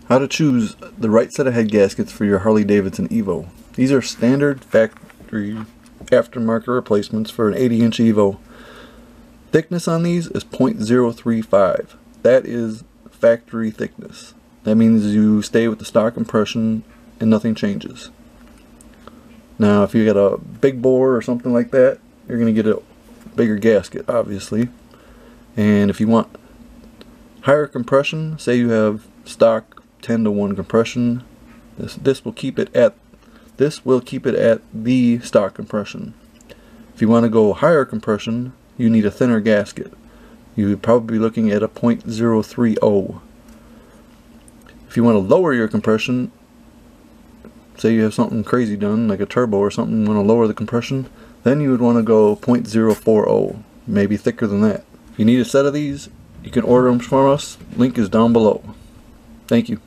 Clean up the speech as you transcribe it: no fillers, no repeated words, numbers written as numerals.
How to choose the right set of head gaskets for your Harley-Davidson Evo. These are standard factory aftermarket replacements for an 80-inch Evo. Thickness on these is 0.035. That is factory thickness. That means you stay with the stock compression and nothing changes. Now if you got a big bore or something like that, you're going to get a bigger gasket, obviously. And if you want higher compression, say you have stock 10-to-1 compression, this will keep it at the stock compression. If you want to go higher compression, you need a thinner gasket. You would probably be looking at a 0.030. If you want to lower your compression, say you have something crazy done like a turbo or something, you want to lower the compression, then you would want to go 0.040, maybe thicker than that. If you need a set of these, you can order them from us. Link is down below. Thank you.